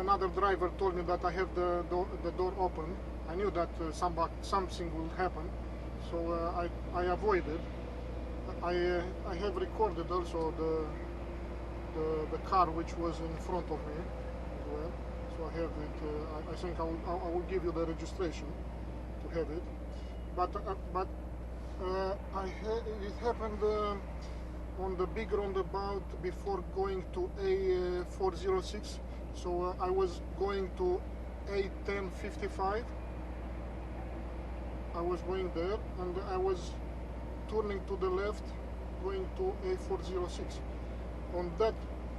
another driver told me that I have the door open. I knew that something will happen, so I avoided. I have recorded also the car which was in front of me as well. So I have it. I think I will give you the registration to have it. But it happened on the big roundabout before going to A406. So I was going to A1055. I was going there, and I was turning to the left, going to A406. On that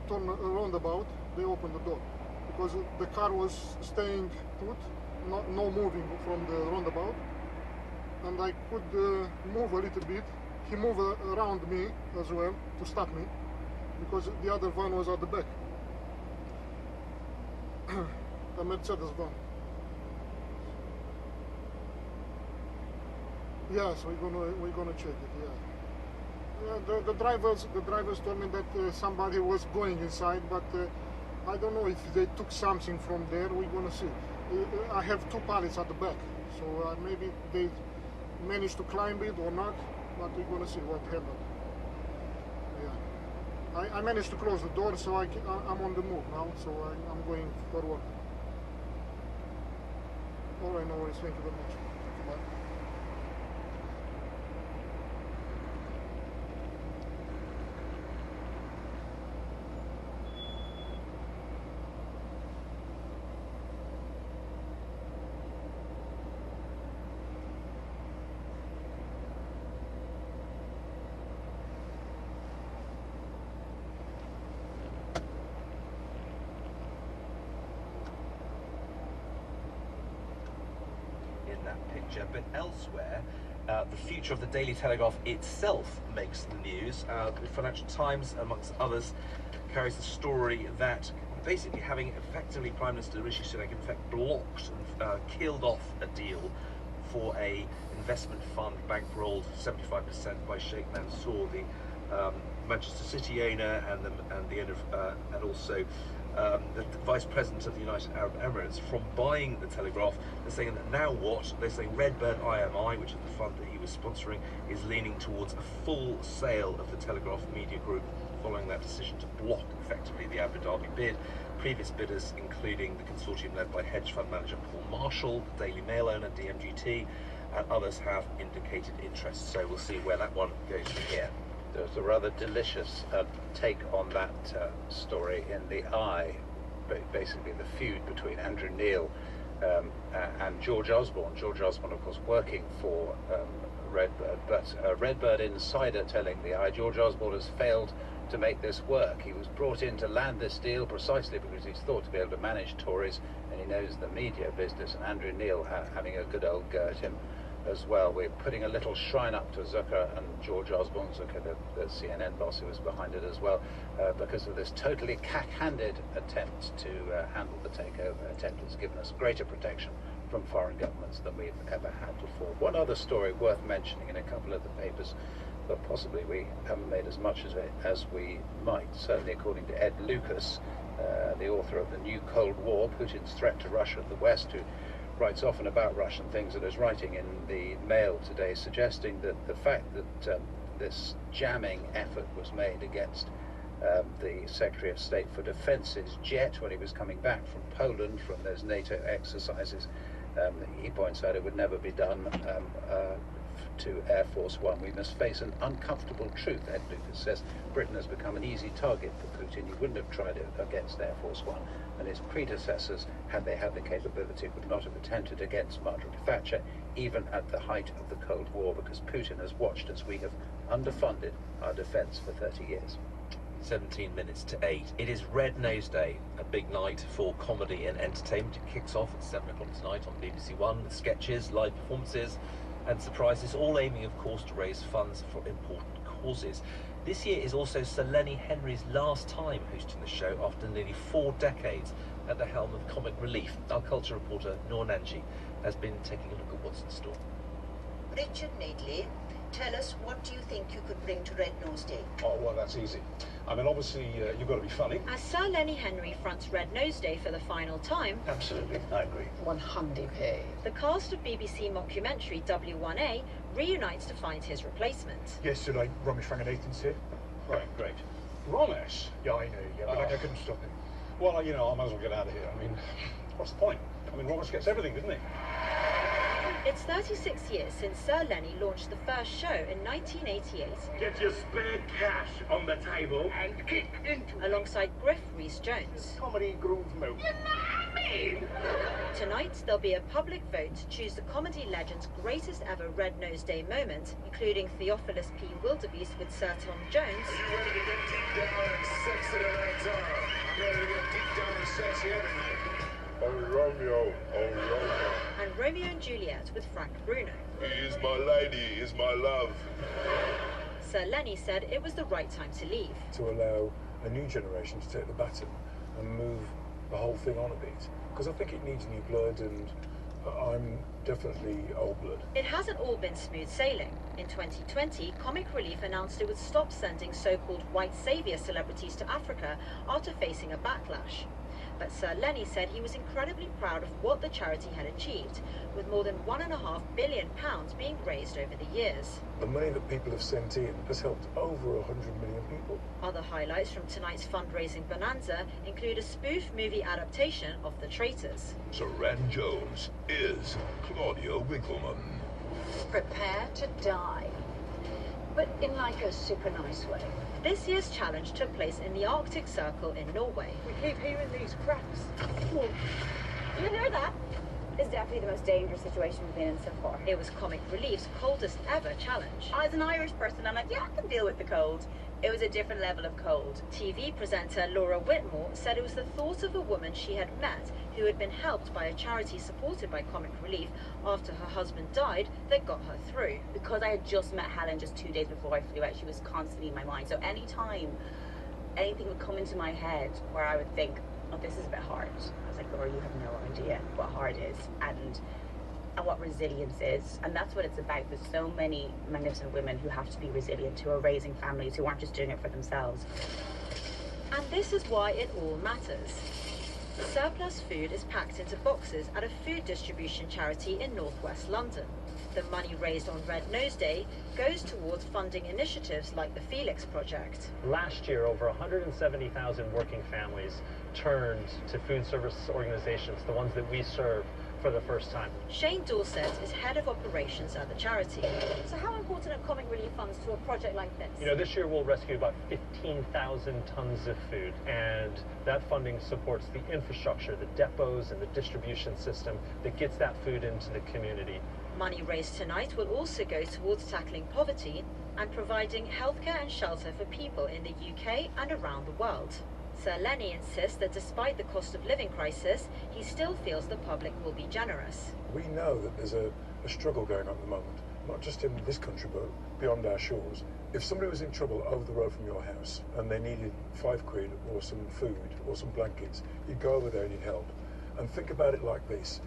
roundabout, they opened the door because the car was staying put, no moving from the roundabout, and I could move a little bit. He moved around me as well to stop me because the other van was at the back, a Mercedes van. Yes, we're gonna check it. Yeah. The drivers told me that somebody was going inside, but I don't know if they took something from there. We're gonna see. I have two pallets at the back, so maybe they managed to climb it or not. But we're gonna see what happened. Yeah. I managed to close the door, so I'm on the move now. So I'm going forward. All right, no worries. Thank you very much. Bye. That picture, but elsewhere the future of the Daily Telegraph itself makes the news. The Financial Times, amongst others, carries the story that basically having effectively Prime Minister Rishi Sunak in fact blocked and killed off a deal for a investment fund bankrolled 75% by Sheikh Mansour, the Manchester City owner and the owner of, and also the Vice President of the United Arab Emirates, from buying the Telegraph. They're saying that now what? They're saying Redbird IMI, which is the fund that he was sponsoring, is leaning towards a full sale of the Telegraph Media Group following that decision to block effectively the Abu Dhabi bid. Previous bidders, including the consortium led by hedge fund manager Paul Marshall, the Daily Mail owner DMGT, and others have indicated interest. So we'll see where that one goes from here. There's a rather delicious take on that story in The Eye, basically the feud between Andrew Neil and George Osborne. George Osborne, of course, working for Redbird, but Redbird insider telling The Eye, George Osborne has failed to make this work. He was brought in to land this deal precisely because he's thought to be able to manage Tories, and he knows the media business, and Andrew Neil having a good old go at him as well. We're putting a little shrine up to Zucker and George Osborne, Zucker, the CNN boss who was behind it as well, because of this totally cack-handed attempt to handle the takeover attempt. It's given us greater protection from foreign governments than we've ever had before. One other story worth mentioning in a couple of the papers, but possibly we haven't made as much of it as we might, certainly according to Ed Lucas, the author of The New Cold War, Putin's Threat to Russia and the West, who writes often about Russian things, and is writing in the Mail today suggesting that the fact that this jamming effort was made against the Secretary of State for Defence's jet when he was coming back from Poland from those NATO exercises, he points out it would never be done to Air Force One. We must face an uncomfortable truth, Ed Lucas says. Britain has become an easy target for Putin. He wouldn't have tried it against Air Force One, and his predecessors, had they had the capability, would not have attempted against Margaret Thatcher, even at the height of the Cold War, because Putin has watched as we have underfunded our defence for 30 years. 17 minutes to 8. It is Red Nose Day, a big night for comedy and entertainment. It kicks off at 7 o'clock tonight on BBC One with sketches, live performances and surprises, all aiming, of course, to raise funds for important causes. This year is also Sir Lenny Henry's last time hosting the show after nearly 4 decades at the helm of Comic Relief. Our culture reporter Noor Nanji has been taking a look at what's in store. Richard Madeley tell us, what do you think you could bring to Red Nose Day? Oh, well, that's easy. I mean, obviously, you've got to be funny. As Sir Lenny Henry fronts Red Nose Day for the final time, Absolutely, I agree. 100p. the cast of BBC mockumentary W1A reunites to find his replacement. Yesterday, Ramesh Ranganathan's here. Right, great. Ramesh? Yeah, I know, yeah, but I couldn't stop him. Well, I might as well get out of here. I mean, what's the point? I mean, Ramesh gets everything, doesn't he? It's 36 years since Sir Lenny launched the first show in 1988, Get your spare cash on the table and kick into it. alongside Griff Rhys-Jones. Comedy grooves move. You know what I mean? Tonight, there'll be a public vote to choose the comedy legend's greatest ever Red Nose Day moment, including Theophilus P. Wildebeest with Sir Tom Jones, You ready to get deep down and sexy tonight, Tom? I'm ready to get deep down and sexy every night. Oh, Romeo, oh, Romeo. and Romeo and Juliet with Frank Bruno. He is my lady, he is my love. Sir Lenny said it was the right time to leave. To allow a new generation to take the baton and move the whole thing on a bit. Because I think it needs new blood, and I'm definitely old blood. It hasn't all been smooth sailing. In 2020, Comic Relief announced it would stop sending so-called white saviour celebrities to Africa after facing a backlash. But Sir Lenny said he was incredibly proud of what the charity had achieved, with more than £1.5 billion being raised over the years. The money that people have sent in has helped over 100 million people. Other highlights from tonight's fundraising bonanza include a spoof movie adaptation of The Traitors. Saran Jones is Claudia Winkleman. Prepare to die. But in like a super nice way. This year's challenge took place in the Arctic Circle in Norway. We keep hearing these cracks. You hear that? It's definitely the most dangerous situation we've been in so far. It was Comic Relief's coldest ever challenge. As an Irish person, I'm like, yeah, I can deal with the cold. It was a different level of cold. TV presenter Laura Whitmore said it was the thought of a woman she had met who had been helped by a charity supported by Comic Relief after her husband died that got her through. Because I had just met Helen just 2 days before I flew out, she was constantly in my mind. So anytime anything would come into my head where I would think, oh, this is a bit hard, I was like, Laura, you have no idea what hard is and what resilience is. And that's what it's about. There's so many magnificent women who have to be resilient, who are raising families, who aren't just doing it for themselves. And this is why it all matters. Surplus food is packed into boxes at a food distribution charity in northwest London. The money raised on Red Nose Day goes towards funding initiatives like the Felix Project. Last year, over 170,000 working families turned to food service organizations, the ones that we serve, for the first time. Shane Dorset is head of operations at the charity. So how important are Comic Relief funds to a project like this? You know, this year we'll rescue about 15,000 tons of food, and that funding supports the infrastructure, the depots and the distribution system that gets that food into the community. Money raised tonight will also go towards tackling poverty and providing healthcare and shelter for people in the UK and around the world. Sir Lenny insists that despite the cost of living crisis, he still feels the public will be generous. We know that there's a struggle going on at the moment, not just in this country, but beyond our shores. If somebody was in trouble over the road from your house and they needed £5 or some food or some blankets, you'd go over there and you'd help. And think about it like this.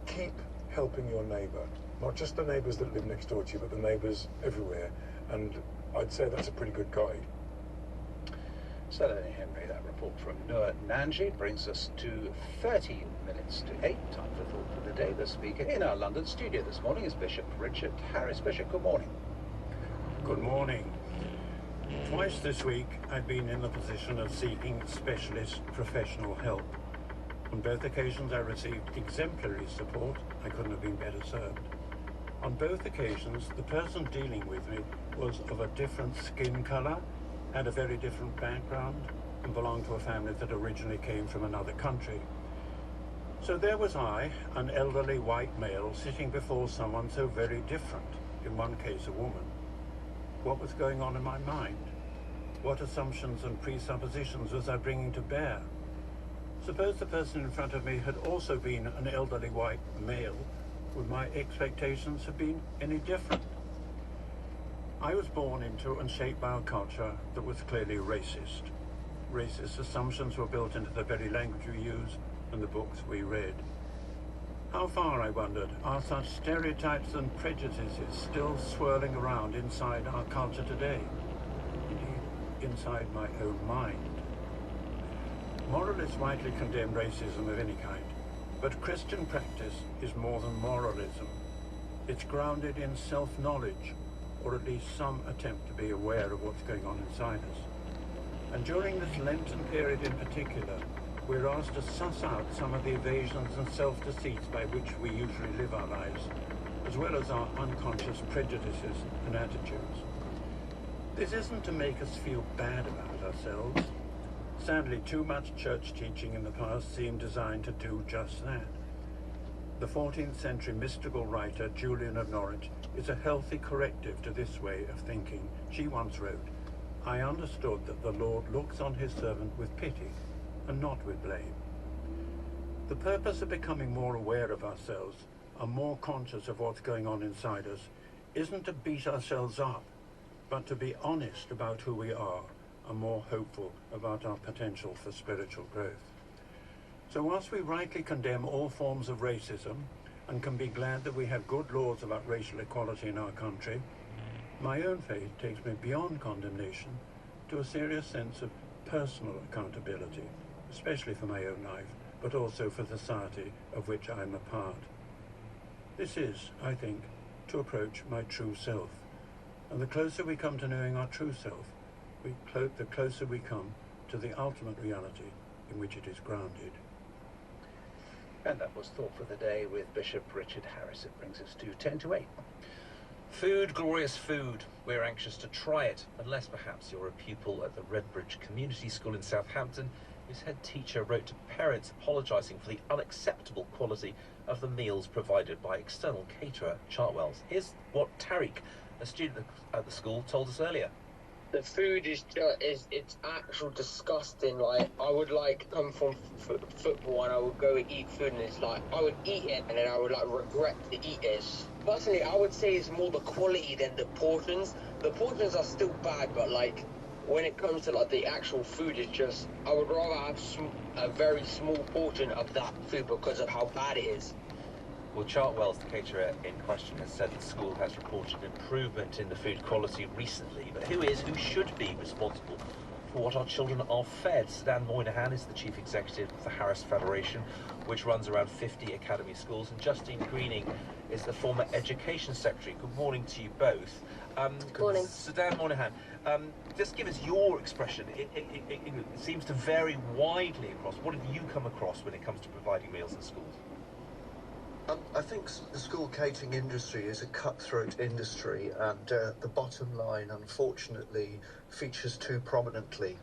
Keep helping your neighbour, not just the neighbours that live next door to you, but the neighbours everywhere. And I'd say that's a pretty good guide. So, Lenny Henry, that report from Noor Nanji brings us to 13 minutes to 8. Time for Thought for the Day. The speaker in our London studio this morning is Bishop Richard Harris. Bishop, good morning. Good morning. Twice this week, I've been in the position of seeking specialist professional help. On both occasions, I received exemplary support. I couldn't have been better served. On both occasions, the person dealing with me was of a different skin colour, had a very different background, and belonged to a family that originally came from another country. So there was I, an elderly white male, sitting before someone so very different, in one case a woman. What was going on in my mind? What assumptions and presuppositions was I bringing to bear? Suppose the person in front of me had also been an elderly white male, would my expectations have been any different? I was born into and shaped by a culture that was clearly racist. Racist assumptions were built into the very language we use and the books we read. How far, I wondered, are such stereotypes and prejudices still swirling around inside our culture today? Indeed, inside my own mind. Moralists rightly condemn racism of any kind, but Christian practice is more than moralism. It's grounded in self-knowledge, or at least some attempt to be aware of what's going on inside us. And during this Lenten period in particular, we're asked to suss out some of the evasions and self-deceits by which we usually live our lives, as well as our unconscious prejudices and attitudes. This isn't to make us feel bad about ourselves. Sadly, too much church teaching in the past seemed designed to do just that. The 14th century mystical writer Julian of Norwich is a healthy corrective to this way of thinking. She once wrote, "I understood that the Lord looks on his servant with pity and not with blame." The purpose of becoming more aware of ourselves and more conscious of what's going on inside us isn't to beat ourselves up, but to be honest about who we are and more hopeful about our potential for spiritual growth. So whilst we rightly condemn all forms of racism and can be glad that we have good laws about racial equality in our country, my own faith takes me beyond condemnation to a serious sense of personal accountability, especially for my own life, but also for the society of which I am a part. This is, I think, to approach my true self. And the closer we come to knowing our true self, the closer we come to the ultimate reality in which it is grounded. And that was Thought for the Day with Bishop Richard Harris. It brings us to 10 to 8. Food, glorious food. We're anxious to try it, unless perhaps you're a pupil at the Redbridge Community School in Southampton, whose head teacher wrote to parents apologising for the unacceptable quality of the meals provided by external caterer Chartwells. Here's what Tariq, a student at the school, told us earlier. The food is it's actual disgusting. Like, I would come from football and I would go and eat food and it's like I would eat it and then I would regret to eat it. Personally, I would say it's more the quality than the portions. The portions are still bad, but when it comes to the actual food, it's just I would rather have a very small portion of that food because of how bad it is. Well, Chartwells, the caterer in question, has said the school has reported improvement in the food quality recently. But who should be responsible for what our children are fed? Stan Moynihan is the chief executive of the Harris Federation, which runs around 50 academy schools. And Justine Greening is the former education secretary. Good morning to you both. Good morning. Stan Moynihan, just give us your expression. It seems to vary widely across. What have you come across when it comes to providing meals in schools? I think the school catering industry is a cutthroat industry, and the bottom line, unfortunately, features too prominently.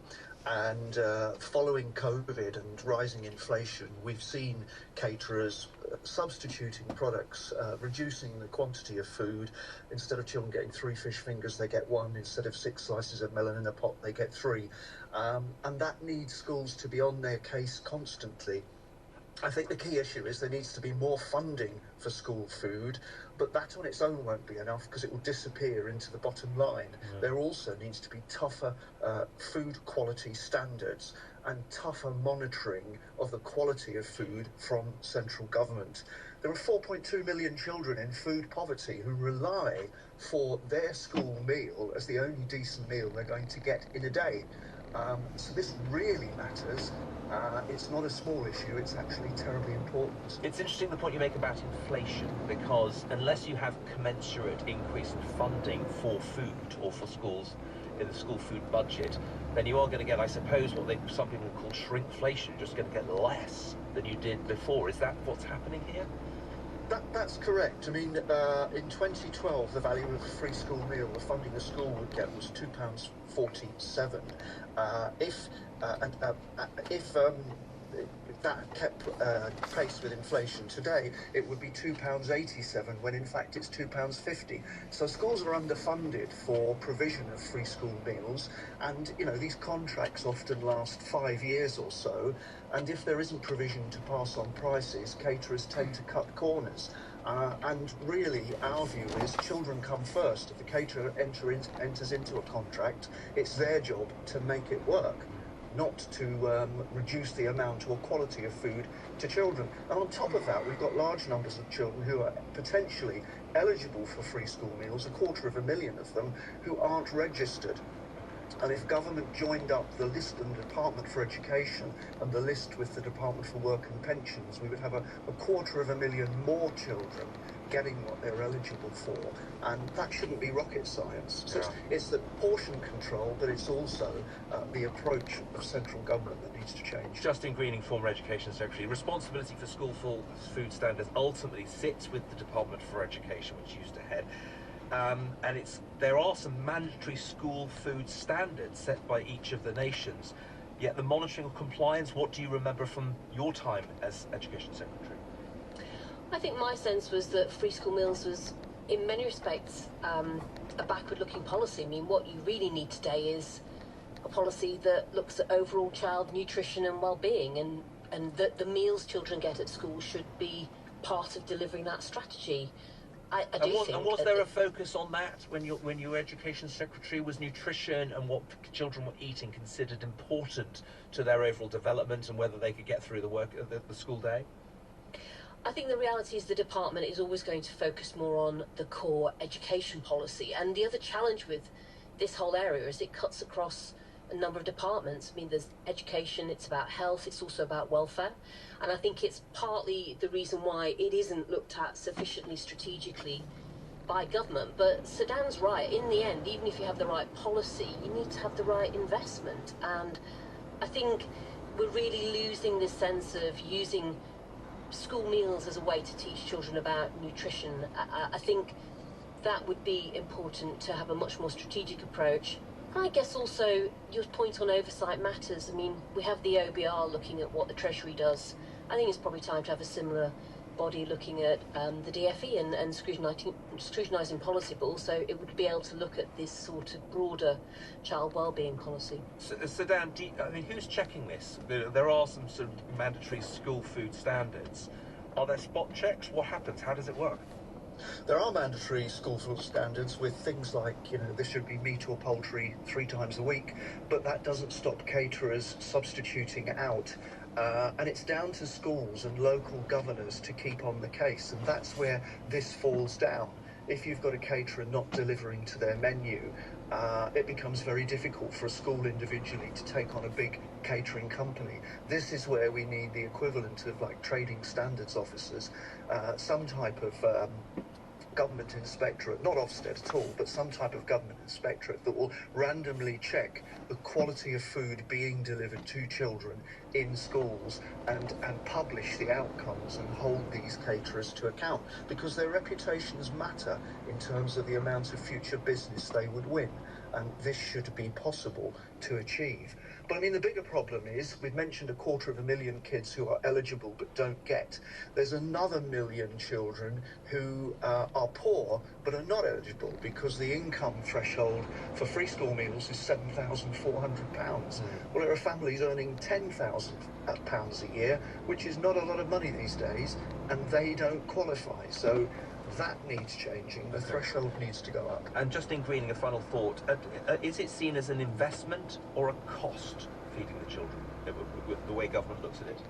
And following COVID and rising inflation, we've seen caterers substituting products, reducing the quantity of food. Instead of children getting 3 fish fingers, they get 1. Instead of 6 slices of melon in a pot, they get 3. And that needs schools to be on their case constantly. I think the key issue is there needs to be more funding for school food, but that on its own won't be enough because it will disappear into the bottom line. There also needs to be tougher food quality standards and tougher monitoring of the quality of food from central government. There are 4.2 million children in food poverty who rely for their school meal as the only decent meal they're going to get in a day. So this really matters. It's not a small issue, it's actually terribly important. It's interesting the point you make about inflation, because unless you have commensurate increase in funding for food or for schools in the school food budget, then you are going to get, I suppose, what some people call shrinkflation. You're just going to get less than you did before. Is that what's happening here? That's correct. I mean, in 2012, the value of a free school meal, the funding a school would get, was £2.47. If that kept pace with inflation today, it would be £2.87, when in fact it's £2.50. So schools are underfunded for provision of free school meals, and these contracts often last 5 years or so, and if there isn't provision to pass on prices, caterers tend to cut corners. And really, our view is children come first. If the caterer enters into a contract, it's their job to make it work. not to reduce the amount or quality of food to children. And on top of that, we've got large numbers of children who are potentially eligible for free school meals, 250,000 of them, who aren't registered. And if government joined up the list in the Department for Education and the list with the Department for Work and Pensions, we would have 250,000 more children getting what they're eligible for, and that shouldn't be rocket science. So it's the portion control, but it's also the approach of central government that needs to change. Justin Greening, former Education Secretary. Responsibility for school food standards ultimately sits with the Department for Education, which used to head. And there are some mandatory school food standards set by each of the nations. Yet the monitoring of compliance, what do you remember from your time as Education Secretary? I think my sense was that free school meals was, in many respects, a backward-looking policy. I mean, what you really need today is a policy that looks at overall child nutrition and well-being, and that the meals children get at school should be part of delivering that strategy. And was there a focus on that when you were Education Secretary? Was nutrition and what children were eating considered important to their overall development and whether they could get through the school day? I think the reality is the department is always going to focus more on the core education policy. And the other challenge with this whole area is it cuts across a number of departments. I mean, there's education, it's about health, it's also about welfare. And I think it's partly the reason why it isn't looked at sufficiently strategically by government. But Sedan's right. In the end, even if you have the right policy, you need to have the right investment. And I think we're really losing this sense of using school meals as a way to teach children about nutrition. I think that would be important to have a much more strategic approach. I guess also your point on oversight matters. I mean, we have the OBR looking at what the Treasury does. I think it's probably time to have a similar body looking at the DFE and scrutinising policy, but also it would be able to look at this sort of broader child wellbeing policy. Sedan, I mean, who's checking this? There are some sort of mandatory school food standards. Are there spot checks? What happens? How does it work? There are mandatory school food standards with things like, there should be meat or poultry 3 times a week, but that doesn't stop caterers substituting out. And it's down to schools and local governors to keep on the case, and that's where this falls down. If you've got a caterer not delivering to their menu, it becomes very difficult for a school individually to take on a big catering company. This is where we need the equivalent of like trading standards officers, some type of government inspectorate, not Ofsted at all, but some type of government inspectorate that will randomly check the quality of food being delivered to children in schools and publish the outcomes and hold these caterers to account, because their reputations matter in terms of the amount of future business they would win, and this should be possible to achieve. But I mean, the bigger problem is, we've mentioned 250,000 kids who are eligible but don't get. There's another 1 million children who are poor but are not eligible because the income threshold for free school meals is £7,400. Well, there are families earning £10,000 a year, which is not a lot of money these days, and they don't qualify. So that needs changing. The threshold needs to go up. And Justin Greening, a final thought. Is it seen as an investment or a cost, feeding the children, the way government looks at it?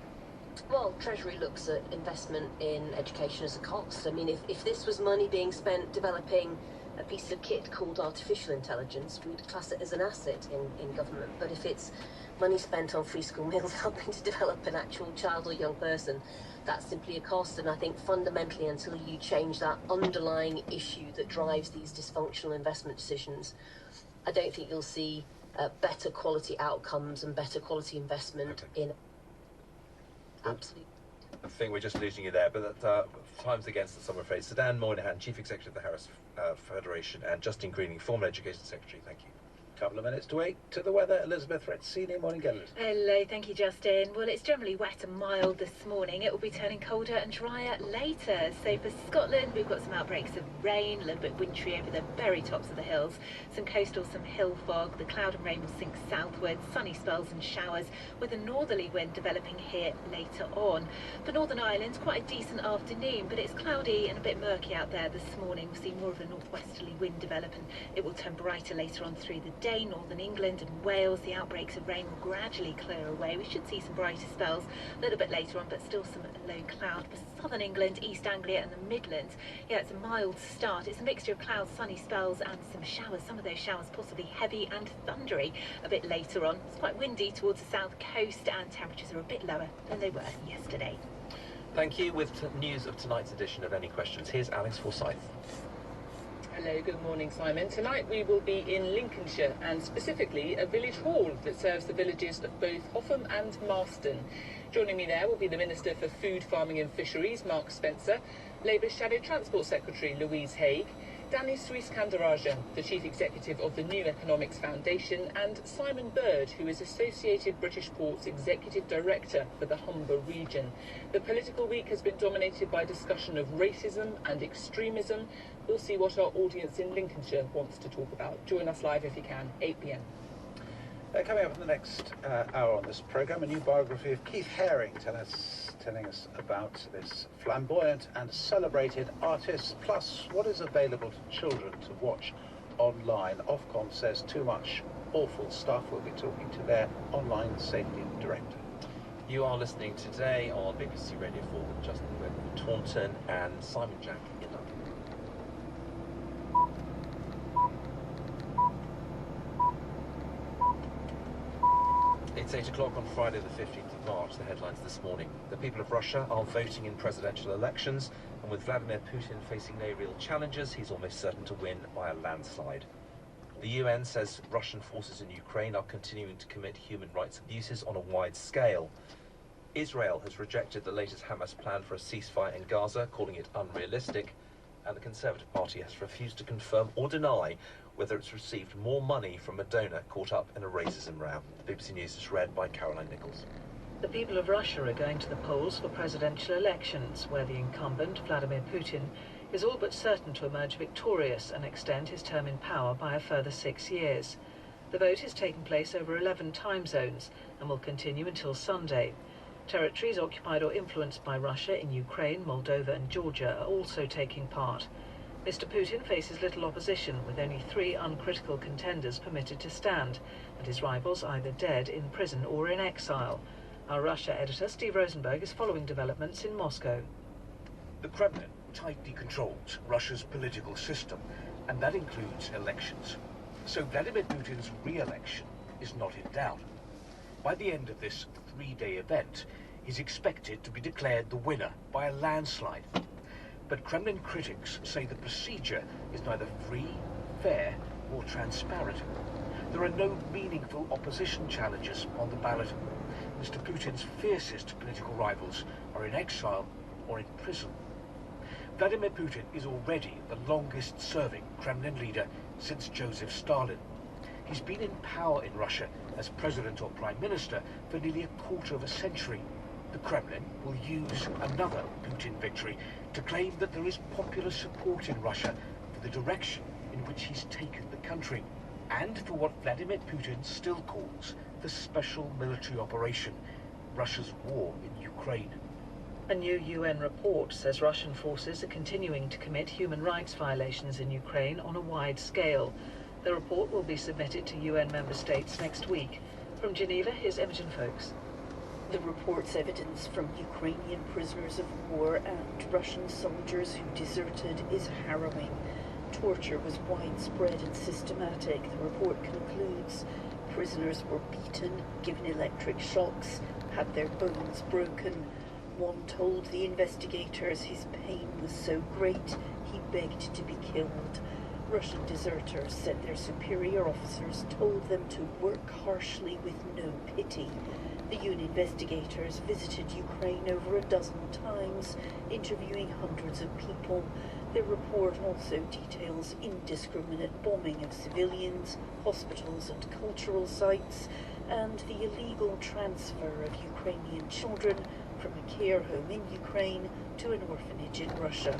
Well, Treasury looks at investment in education as a cost. I mean, if this was money being spent developing a piece of kit called artificial intelligence, we'd class it as an asset in government. But if it's money spent on free school meals helping to develop an actual child or young person, that's simply a cost. And I think fundamentally, until you change that underlying issue that drives these dysfunctional investment decisions, I don't think you'll see better quality outcomes and better quality investment in. Absolutely. I think we're just losing you there, but time's against us, I'm afraid. Sedan Moynihan, Chief Executive of the Harris Federation, and Justin Greening, former Education Secretary. Thank you. Couple of minutes to wait to the weather. Elizabeth Retzini, morning, Elizabeth. Hello, thank you, Justin. Well, it's generally wet and mild this morning. It will be turning colder and drier later. So for Scotland, we've got some outbreaks of rain, a little bit wintry over the very tops of the hills. Some coastal, some hill fog. The cloud and rain will sink southwards. Sunny spells and showers with a northerly wind developing here later on. For Northern Ireland, quite a decent afternoon, but it's cloudy and a bit murky out there this morning. We'll see more of a northwesterly wind develop, and it will turn brighter later on through the day. today. Northern England and Wales, the outbreaks of rain will gradually clear away. We should see some brighter spells a little bit later on, but still some low cloud for southern England, East Anglia and the Midlands. Yeah, it's a mild start. It's a mixture of clouds, sunny spells and some showers. Some of those showers possibly heavy and thundery a bit later on. It's quite windy towards the south coast and temperatures are a bit lower than they were yesterday. Thank you. With news of tonight's edition of Any Questions, here's Alex Forsyth. Hello, good morning, Simon. Tonight we will be in Lincolnshire and specifically a village hall that serves the villages of both Hotham and Marston. Joining me there will be the Minister for Food, Farming and Fisheries, Mark Spencer, Labour's Shadow Transport Secretary, Louise Haigh, Danny Sriskandararajan, the Chief Executive of the New Economics Foundation, and Simon Bird, who is Associated British Ports Executive Director for the Humber region. The political week has been dominated by discussion of racism and extremism. We'll see what our audience in Lincolnshire wants to talk about. Join us live if you can, 8 p.m. Coming up in the next hour on this programme, a new biography of Keith Haring telling us about this flamboyant and celebrated artist, plus what is available to children to watch online. Ofcom says too much awful stuff. We'll be talking to their online safety director. You are listening today on BBC Radio 4 with Justin Webb in Taunton and Simon Jack in London. It's 8 o'clock on Friday the 15th of March. The headlines this morning. The people of Russia are voting in presidential elections, and with Vladimir Putin facing no real challenges, he's almost certain to win by a landslide. The UN says Russian forces in Ukraine are continuing to commit human rights abuses on a wide scale. Israel has rejected the latest Hamas plan for a ceasefire in Gaza, calling it unrealistic, and the Conservative Party has refused to confirm or deny whether it's received more money from a donor caught up in a racism row. The BBC News is read by Caroline Nichols. The people of Russia are going to the polls for presidential elections, where the incumbent, Vladimir Putin, is all but certain to emerge victorious and extend his term in power by a further 6 years. The vote is taking place over 11 time zones and will continue until Sunday. Territories occupied or influenced by Russia in Ukraine, Moldova and Georgia are also taking part. Mr. Putin faces little opposition, with only 3 uncritical contenders permitted to stand, and his rivals either dead, in prison or in exile. Our Russia editor, Steve Rosenberg, is following developments in Moscow. The Kremlin tightly controls Russia's political system, and that includes elections. So Vladimir Putin's re-election is not in doubt. By the end of this 3-day event, he's expected to be declared the winner by a landslide. But Kremlin critics say the procedure is neither free, fair, or transparent. There are no meaningful opposition challenges on the ballot. Mr. Putin's fiercest political rivals are in exile or in prison. Vladimir Putin is already the longest-serving Kremlin leader since Joseph Stalin. He's been in power in Russia as president or prime minister for nearly a quarter of a century. The Kremlin will use another Putin victory to claim that there is popular support in Russia for the direction in which he's taken the country, and for what Vladimir Putin still calls the special military operation, Russia's war in Ukraine. A new UN report says Russian forces are continuing to commit human rights violations in Ukraine on a wide scale. The report will be submitted to UN member states next week. From Geneva, here's Imogen Folks. The report's evidence from Ukrainian prisoners of war and Russian soldiers who deserted is harrowing. Torture was widespread and systematic. The report concludes prisoners were beaten, given electric shocks, had their bones broken. One told the investigators his pain was so great he begged to be killed. Russian deserters said their superior officers told them to work harshly with no pity. The UN investigators visited Ukraine over a dozen times, interviewing hundreds of people. Their report also details indiscriminate bombing of civilians, hospitals and cultural sites, and the illegal transfer of Ukrainian children from a care home in Ukraine to an orphanage in Russia.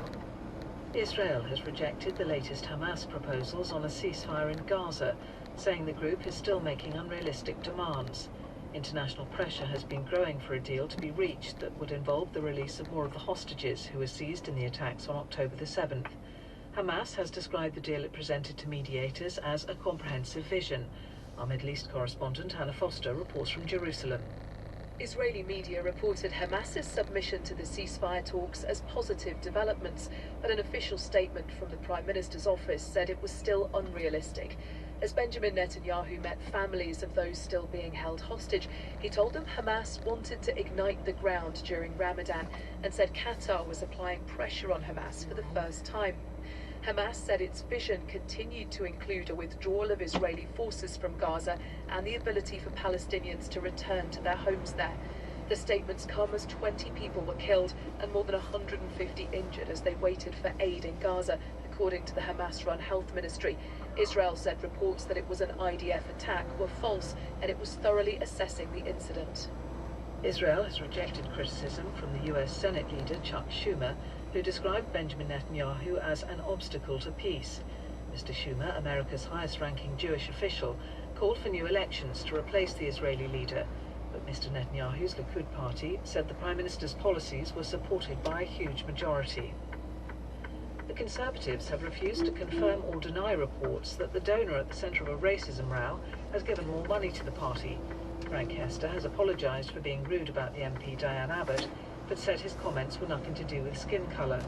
Israel has rejected the latest Hamas proposals on a ceasefire in Gaza, saying the group is still making unrealistic demands. International pressure has been growing for a deal to be reached that would involve the release of more of the hostages who were seized in the attacks on October the 7th. Hamas has described the deal it presented to mediators as a comprehensive vision. Our Middle East correspondent Hannah Foster reports from Jerusalem. Israeli media reported Hamas's submission to the ceasefire talks as positive developments, but an official statement from the Prime Minister's office said it was still unrealistic. As Benjamin Netanyahu met families of those still being held hostage, he told them Hamas wanted to ignite the ground during Ramadan and said Qatar was applying pressure on Hamas for the first time. Hamas said its vision continued to include a withdrawal of Israeli forces from Gaza and the ability for Palestinians to return to their homes there. The statements come as 20 people were killed and more than 150 injured as they waited for aid in Gaza, according to the Hamas-run health ministry. Israel said reports that it was an IDF attack were false and it was thoroughly assessing the incident. Israel has rejected criticism from the US Senate leader Chuck Schumer, who described Benjamin Netanyahu as an obstacle to peace. Mr. Schumer, America's highest-ranking Jewish official, called for new elections to replace the Israeli leader, but Mr. Netanyahu's Likud party said the Prime Minister's policies were supported by a huge majority. The Conservatives have refused to confirm or deny reports that the donor at the centre of a racism row has given more money to the party. Frank Hester has apologised for being rude about the MP Diane Abbott, but said his comments were nothing to do with skin colour.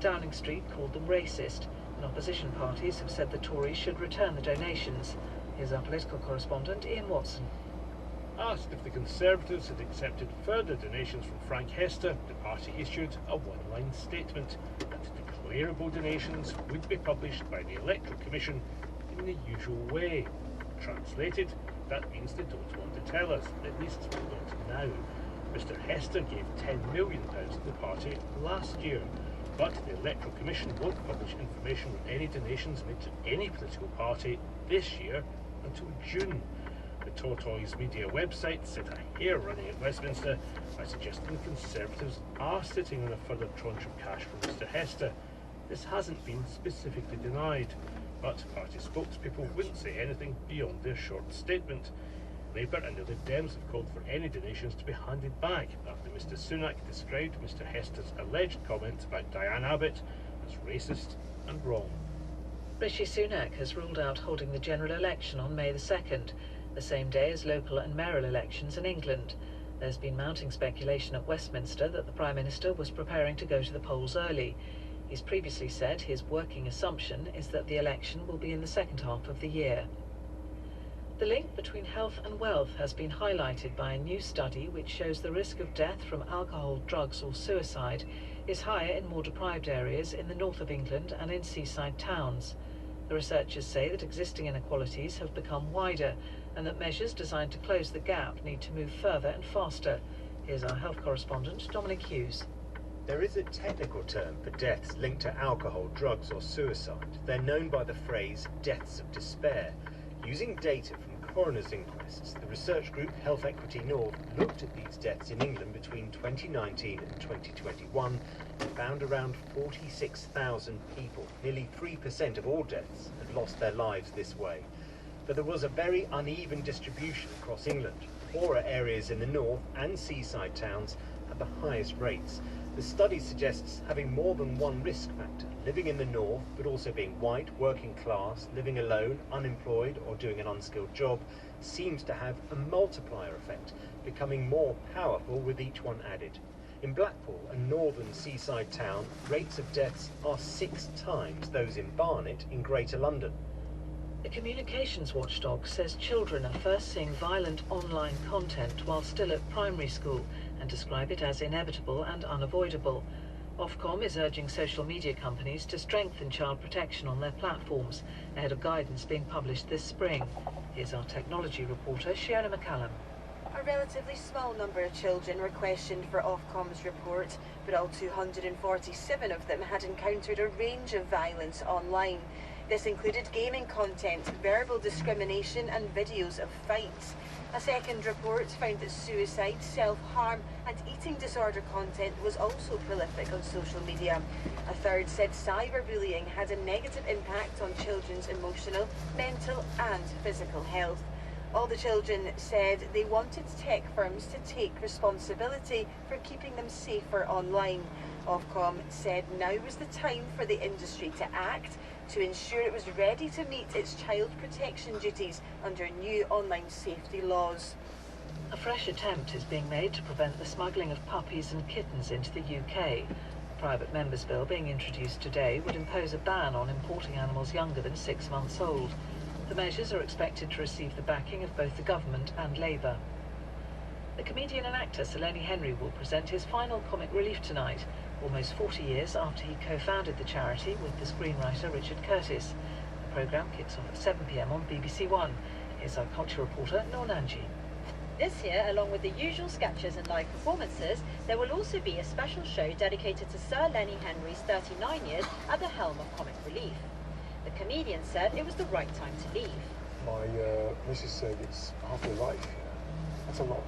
Downing Street called them racist, and opposition parties have said the Tories should return the donations. Here's our political correspondent Ian Watson. Asked if the Conservatives had accepted further donations from Frank Hester, the party issued a one-line statement that declarable donations would be published by the Electoral Commission in the usual way. Translated, that means they don't want to tell us, at least not now. Mr. Hester gave £10 million to the party last year, but the Electoral Commission won't publish information on any donations made to any political party this year until June. The Tortoise Media website set a hare running at Westminster by suggesting Conservatives are sitting on a further tranche of cash from Mr. Hester. This hasn't been specifically denied, but party spokespeople wouldn't say anything beyond their short statement. Labour and the Lib Dems have called for any donations to be handed back after Mr. Sunak described Mr. Hester's alleged comments about Diane Abbott as racist and wrong. Rishi Sunak has ruled out holding the general election on May the 2nd, the same day as local and mayoral elections in England. There's been mounting speculation at Westminster that the Prime Minister was preparing to go to the polls early. He's previously said his working assumption is that the election will be in the second half of the year. The link between health and wealth has been highlighted by a new study which shows the risk of death from alcohol, drugs or suicide is higher in more deprived areas in the north of England and in seaside towns. The researchers say that existing inequalities have become wider and that measures designed to close the gap need to move further and faster. Here's our health correspondent, Dominic Hughes. There is a technical term for deaths linked to alcohol, drugs or suicide. They're known by the phrase deaths of despair. Using data from coroner's inquests, the research group Health Equity North looked at these deaths in England between 2019 and 2021 and found around 46,000 people, nearly 3% of all deaths, had lost their lives this way. But there was a very uneven distribution across England. Poorer areas in the north and seaside towns had the highest rates. The study suggests having more than one risk factor, living in the north but also being white, working class, living alone, unemployed or doing an unskilled job, seems to have a multiplier effect, becoming more powerful with each one added. In Blackpool, a northern seaside town, rates of deaths are 6 times those in Barnet in Greater London. The communications watchdog says children are first seeing violent online content while still at primary school and describe it as inevitable and unavoidable. Ofcom is urging social media companies to strengthen child protection on their platforms ahead of guidance being published this spring. Here's our technology reporter, Shiona McCallum. A relatively small number of children were questioned for Ofcom's report, but all 247 of them had encountered a range of violence online. This included gaming content, verbal discrimination and videos of fights. A second report found that suicide, self-harm and eating disorder content was also prolific on social media. A third said cyberbullying had a negative impact on children's emotional, mental and physical health. All the children said they wanted tech firms to take responsibility for keeping them safer online. Ofcom said now was the time for the industry to act to ensure it was ready to meet its child protection duties under new online safety laws. A fresh attempt is being made to prevent the smuggling of puppies and kittens into the UK. A private member's bill being introduced today would impose a ban on importing animals younger than 6 months old. The measures are expected to receive the backing of both the government and Labour. The comedian and actor Sir Lenny Henry will present his final comic relief tonight, almost 40 years after he co-founded the charity with the screenwriter Richard Curtis. The programme kicks off at 7 p.m. on BBC One. Here's our culture reporter Noor Nanji. This year, along with the usual sketches and live performances, there will also be a special show dedicated to Sir Lenny Henry's 39 years at the helm of comic relief. The comedian said it was the right time to leave. My missus said it's half your life. That's a lot.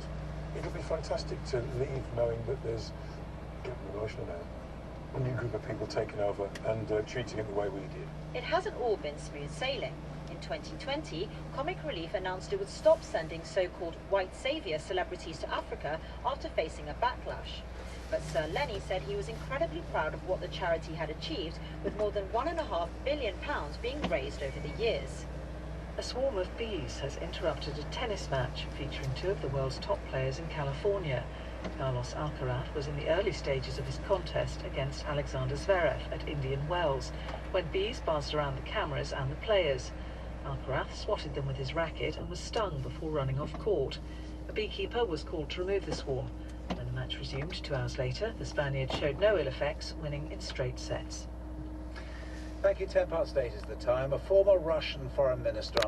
It'll be fantastic to leave knowing that there's, getting emotional now, a new group of people taking over and treating it the way we did. It hasn't all been smooth sailing. In 2020, Comic Relief announced it would stop sending so-called white saviour celebrities to Africa after facing a backlash. But Sir Lenny said he was incredibly proud of what the charity had achieved, with more than £1.5 billion being raised over the years. A swarm of bees has interrupted a tennis match featuring two of the world's top players in California. Carlos Alcaraz was in the early stages of his contest against Alexander Zverev at Indian Wells, when bees buzzed around the cameras and the players. Alcaraz swatted them with his racket and was stung before running off court. A beekeeper was called to remove the swarm. When the match resumed 2 hours later, the Spaniard showed no ill effects, winning in straight sets. Thank you. 8:10 is the time. A former Russian foreign minister